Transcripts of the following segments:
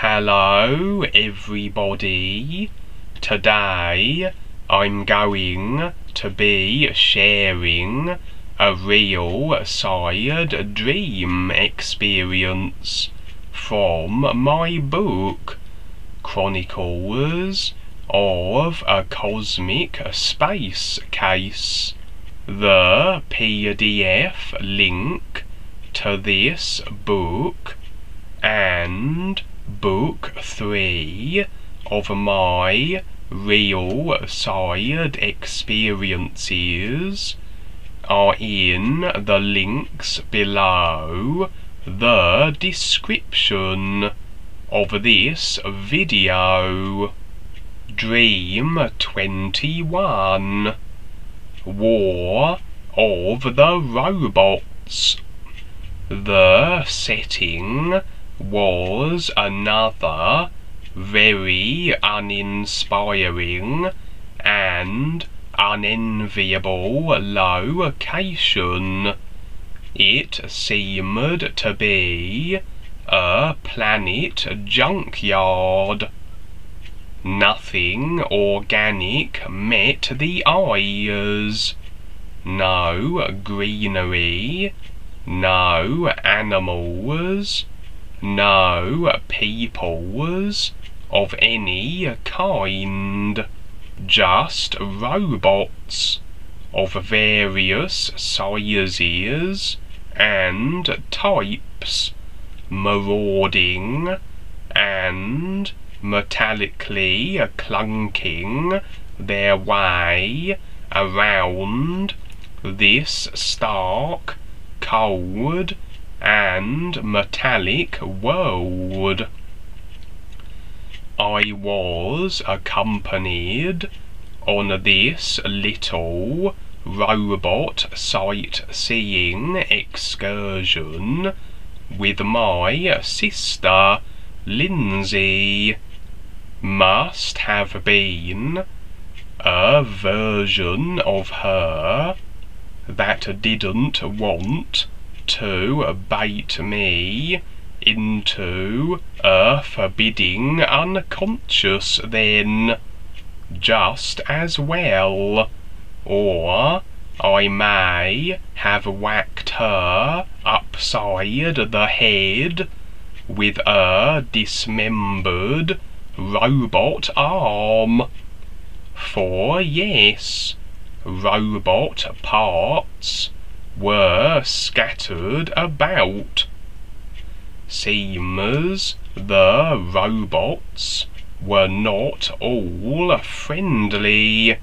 Hello everybody, today I'm going to be sharing a real side dream experience from my book Chronicles of a Cosmic Space Case. The PDF link to this book and Book 3 of my real side experiences are in the links below the description of this video. Dream 21. War of the Robots. The setting was another very uninspiring and unenviable location. It seemed to be a planet junkyard. Nothing organic met the eyes. No greenery, no animals, no peoples of any kind, just robots of various sizes and types, marauding and metallically clunking their way around this stark, cold and metallic world. I was accompanied on this little robot sightseeing excursion with my sister Lindsay. Must have been a version of her that didn't want to bait me into a forbidding unconscious then, just as well, or I may have whacked her upside the head with a dismembered robot arm. For yes, robot parts were scattered about. Seems the robots were not all friendly,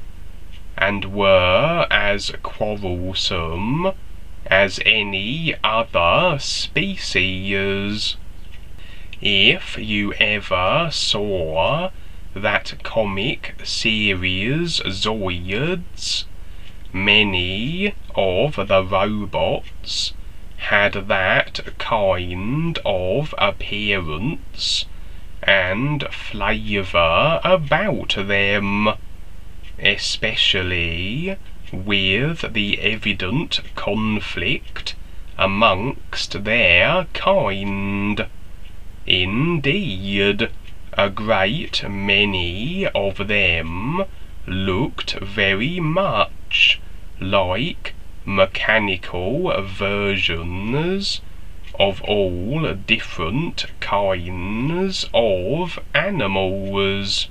and were as quarrelsome as any other species. If you ever saw that comic series Zoids, many of the robots had that kind of appearance and flavour about them, especially with the evident conflict amongst their kind. Indeed, a great many of them looked very much like mechanical versions of all different kinds of animals.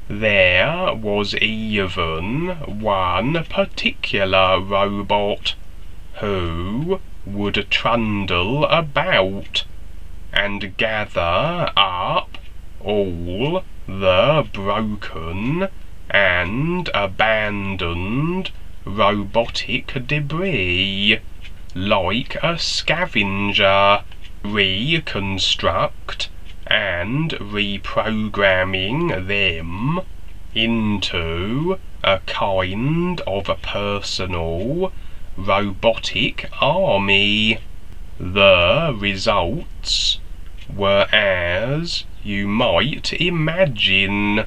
There was even one particular robot who would trundle about and gather up all the broken and abandoned robotic debris, like a scavenger, reconstruct and reprogramming them into a kind of a personal robotic army. The results were as you might imagine,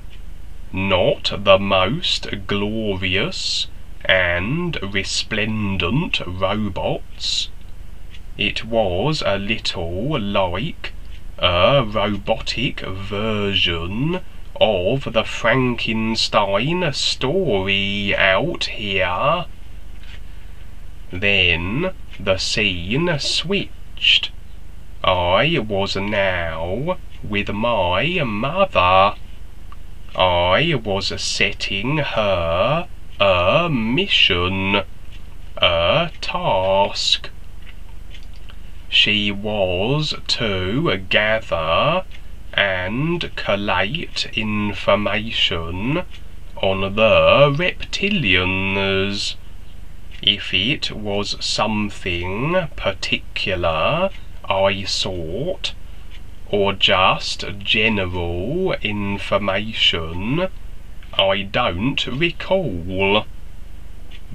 not the most glorious and resplendent robots. It was a little like a robotic version of the Frankenstein story out here. Then the scene switched. I was now with my mother. I was setting her a mission, a task. She was to gather and collate information on the reptilians. If it was something particular I sought, or just general information, I don't recall.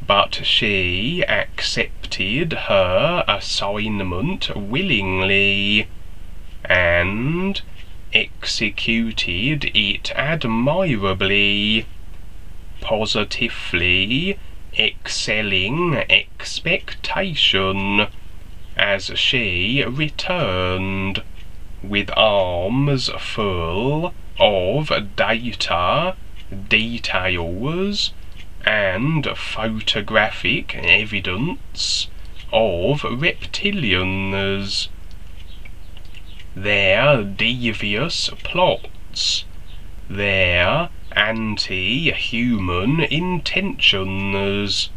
But she accepted her assignment willingly, and executed it admirably, positively excelling expectation, as she returned with arms full of data, details, and photographic evidence of reptilians, their devious plots, their anti-human intentions.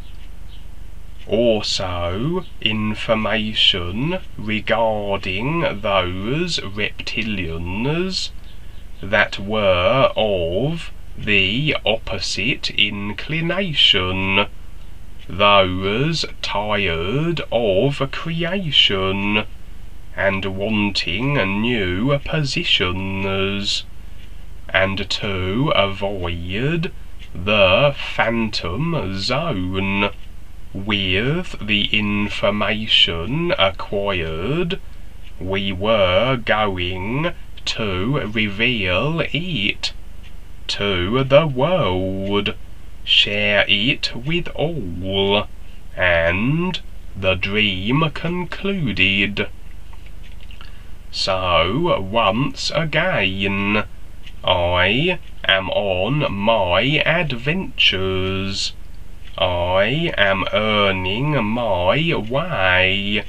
Also information regarding those reptilians that were of the opposite inclination, those tired of creation and wanting new positions, and to avoid the phantom zone. With the information acquired, we were going to reveal it to the world, share it with all, and the dream concluded. So once again, I am on my adventures. I am earning my way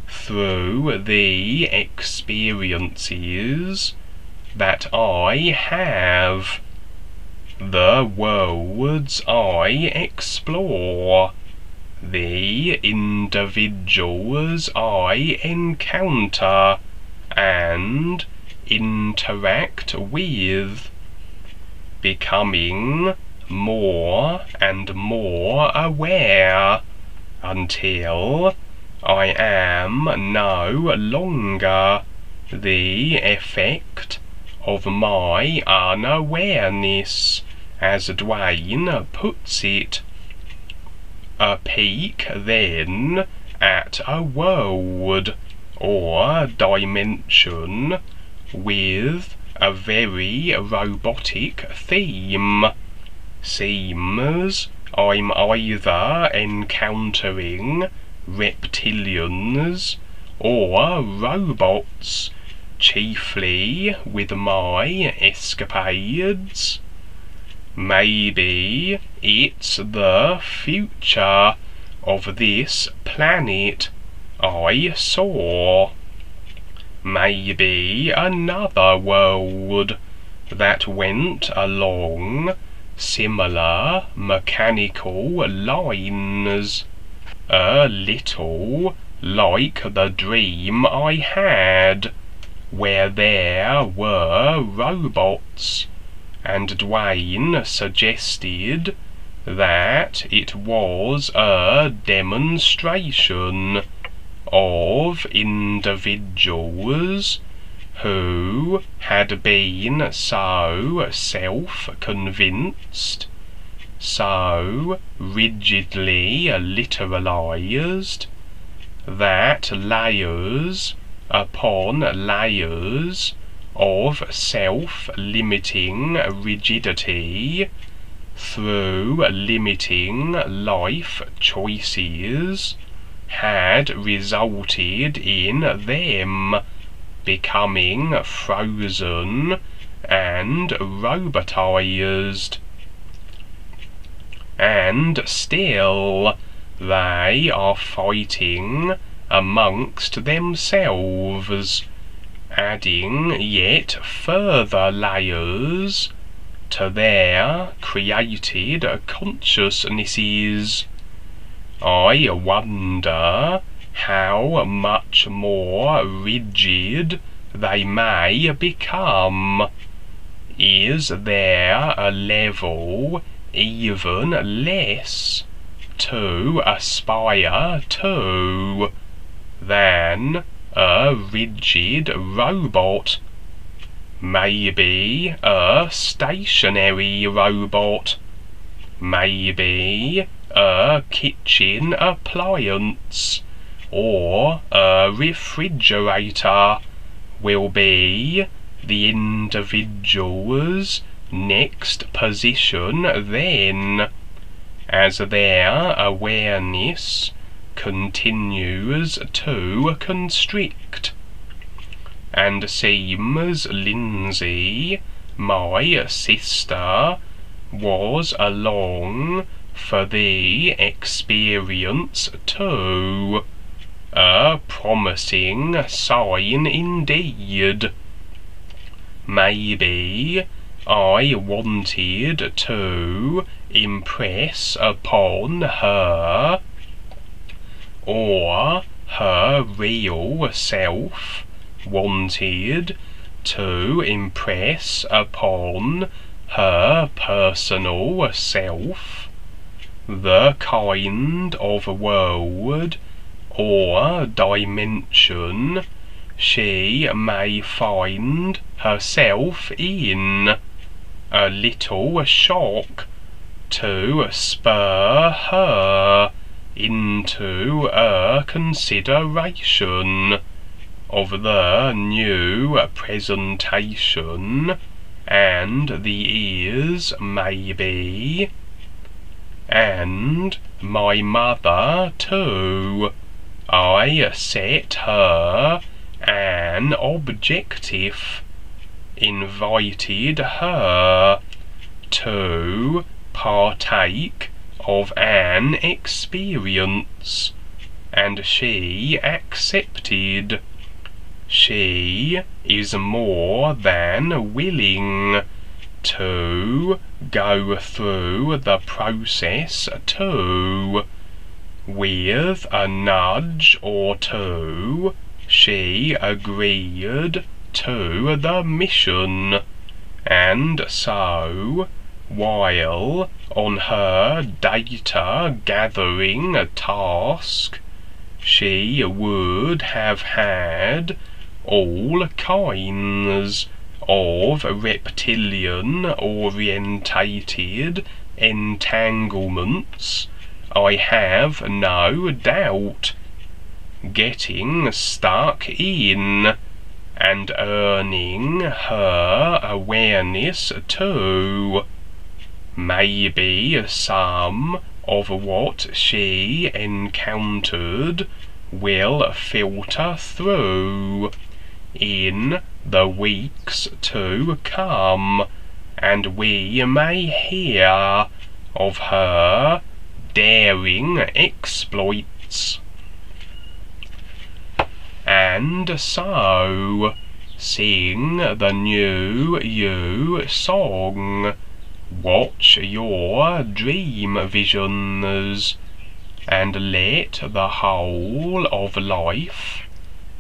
through the experiences that I have, the worlds I explore, the individuals I encounter and interact with, becoming more and more aware until I am no longer the effect of my unawareness, as Dwayne puts it. A peek then at a world or dimension with a very robotic theme. Seems I'm either encountering reptilians or robots, chiefly with my escapades. Maybe it's the future of this planet I saw. Maybe another world that went along similar mechanical lines, a little like the dream I had, where there were robots, and Dwayne suggested that it was a demonstration of individuals who had been so self-convinced, so rigidly literalized, that layers upon layers of self-limiting rigidity through limiting life choices had resulted in them becoming frozen and robotized. And still they are fighting amongst themselves, adding yet further layers to their created consciousnesses. I wonder how much more rigid they may become. Is there a level even less to aspire to than a rigid robot? Maybe a stationary robot, maybe a kitchen appliance or a refrigerator will be the individual's next position then, as their awareness continues to constrict. And seems Lindsay, my sister, was along for the experience too. A promising sign indeed. Maybe I wanted to impress upon her, or her real self wanted to impress upon her personal self the kind of world or dimension she may find herself in, a little shock to spur her into a consideration of the new presentation, and the ears maybe, and my mother too. I set her an objective, invited her to partake of an experience, and she accepted. She is more than willing to go through the process too. With a nudge or two, she agreed to the mission, and so, while on her data gathering task, she would have had all kinds of reptilian-orientated entanglements, I have no doubt, getting stuck in and earning her awareness too. Maybe some of what she encountered will filter through in the weeks to come, and we may hear of her daring exploits. And so, sing the new you song, watch your dream visions, and let the whole of life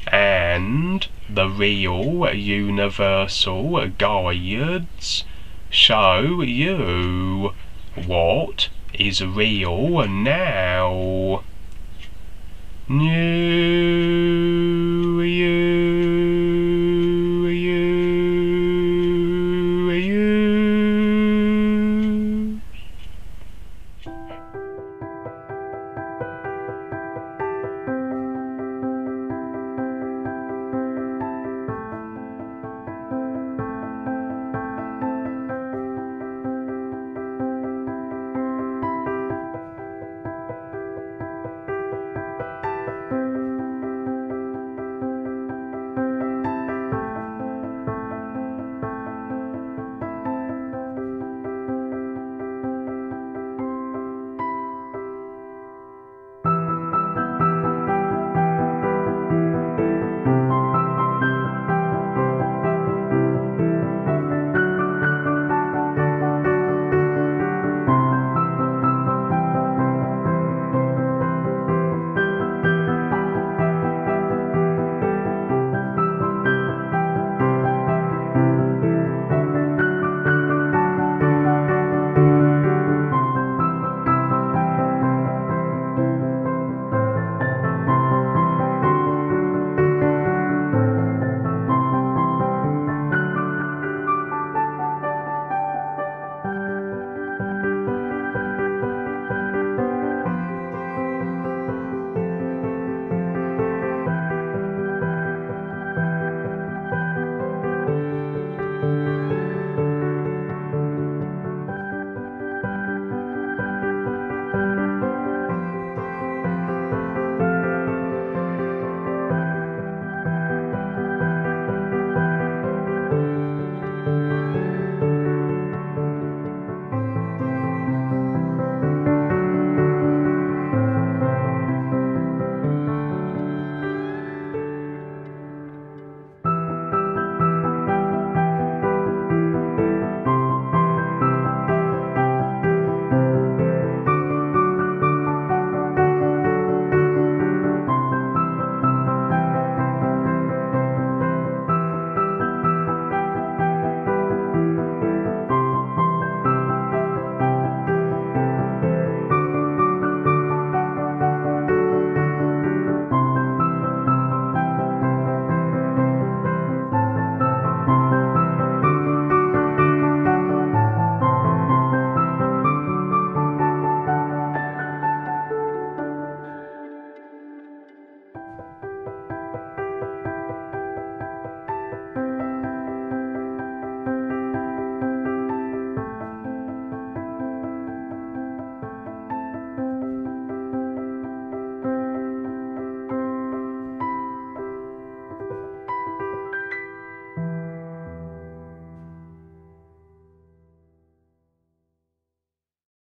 and the real universal guides show you what is real now. New